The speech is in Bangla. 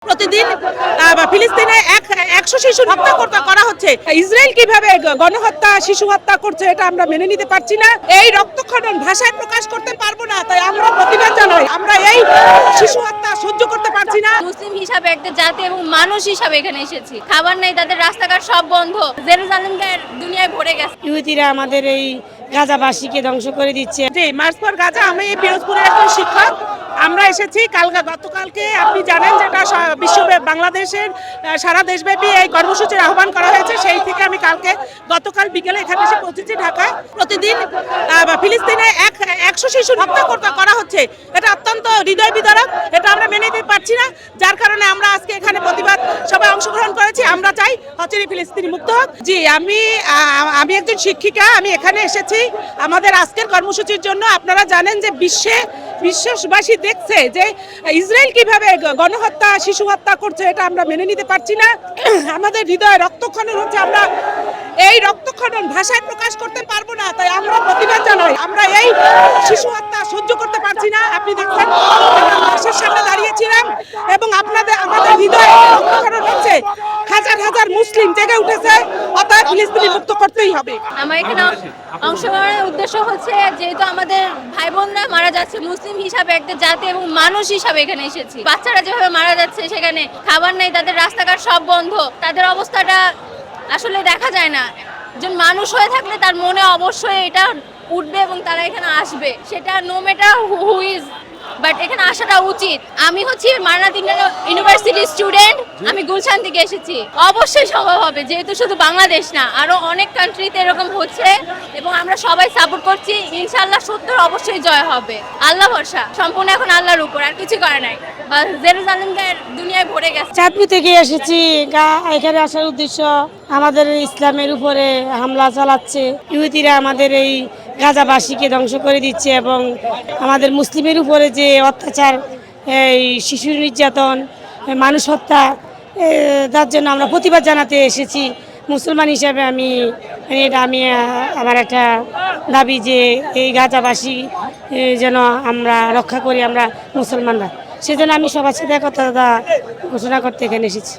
প্রতিদিন ফিলিস্তিনে 100 শিশু হত্যা করা হচ্ছে। ইসরায়েল কিভাবে গণহত্যা শিশু হত্যা করছে এটা আমরা মেনে নিতে পারছি না। এই রক্তক্ষরণ ভাষায় প্রকাশ করতে পারবো না, তাই আমরা প্রতিবাদ জানাই। আমরা এই শিশু হত্যা সহ্য করতে পারছি না। মুসলিম হিসাবে একটা জাতি এবং মানুষ হিসাবে এখানে এসেছি। খাবার নাই, তাদের রাস্তাঘাট সব বন্ধ। জেরুজালেমকে দুনিয়ায় ভরে গেছে। ইহুদিরা আমাদের এই গাজাবাসীকে ধ্বংস করে দিচ্ছে। মার্চ ফর গাজা, আমি এই পিরোজপুরের একজন শিক্ষক। আমরা এসেছি গতকালকে, আপনি জানেন যেটা বাংলাদেশের সারা দেশব্যাপী এই কর্মসূচির আহ্বান করা হয়েছে। সেই থেকে আমি গতকাল বিকেলে এখানে এসে পৌঁছেছি ঢাকায়। প্রতিদিন ফিলিস্তিনে 100 শিশু হত্যা করা হচ্ছে। এটা অত্যন্ত হৃদয় বিদারক, এটা আমরা মেনে নিতে পারছি না। যার কারণে আমরা আজকে এখানে প্রতিবাদ সবাই অংশগ্রহণ করেছি। আমরা চাই হচ্ছে ফিলিস্তিনি মুক্ত হোক। জি, আমি একজন শিক্ষিকা, আমি এখানে এসেছি আমাদের আজকের কর্মসূচির জন্য। আপনারা জানেন যে বিশ্ববাসী দেখছে যে ইসরায়েল কিভাবে গণহত্যা শিশু হত্যা করছে, এটা আমরা মেনে নিতে পারছি না। আমাদের হৃদয়ে রক্তক্ষরণ হচ্ছে। আমরা এই রক্তক্ষরণ ভাষায় প্রকাশ করতে পারবো না, তাই আমরা প্রতিবাদ জানাই। আমরা এই শিশু হত্যা সহ্য করতে পারছি না। আপনি দেখছেন বাসার সামনে দাঁড়িয়েছিলাম এবং আমাদের হৃদয়ে রক্তক্ষরণ হচ্ছে। হাজার হাজার মুসলিম জেগে উঠেছে, অতএব ফিলিস্তিনি মুক্ত করতেই হবে। আমার এখানে অংশগ্রহণের উদ্দেশ্য হচ্ছে, যেহেতু আমাদের ভাই বোনরা মারা যাচ্ছে, মুসলিম হিসাবে একটা জাতি এবং মানুষ হিসাবে এখানে এসেছি। বাচ্চারা যেভাবে মারা যাচ্ছে, সেখানে খাবার নেই, তাদের রাস্তাঘাট সব বন্ধ। তাদের অবস্থাটা আসলে দেখা যায় না। একজন মানুষ হয়ে থাকলে তার মনে অবশ্যই এটা উঠবে এবং তারা এখানে আসবে। সেটা no matter who is, but এখানে আসাটা উচিত। আমি হচ্ছি মান্নাত ইউনিভার্সিটি স্টুডেন্ট, আমি গুলশান থেকে এসেছি। অবশ্যই সম্ভব হবে, যেহেতু শুধু বাংলাদেশ না, আরো অনেক কান্ট্রিতে এরকম হচ্ছে এবং আমরা সবাই সাপোর্ট করছি। ইনশাআল্লাহ সত্যের অবশ্যই জয় হবে। আল্লাহ ভরসা, সম্পূর্ণ এখন আল্লাহর উপর, আর কিছু করে নাই। জেরুজালেমকে দুনিয়ায় ভরে গেছে। চাঁদপুর থেকে এসেছি। এখানে আসার উদ্দেশ্য, আমাদের ইসলামের উপরে হামলা চালাচ্ছে। ইহুদিরা আমাদের এই গাজাবাসীকে ধ্বংস করে দিচ্ছে এবং আমাদের মুসলিমের উপরে যে অত্যাচার, এই শিশু নির্যাতন, মানুষ হত্যা, তার জন্য আমরা প্রতিবাদ জানাতে এসেছি। মুসলমান হিসাবে আমি আমার একটা দাবি যে এই গাজাবাসী যেন আমরা রক্ষা করি, আমরা মুসলমানরা। সেজন্য আমি সবার সাথে কথা ঘোষণা করতে এখানে এসেছি।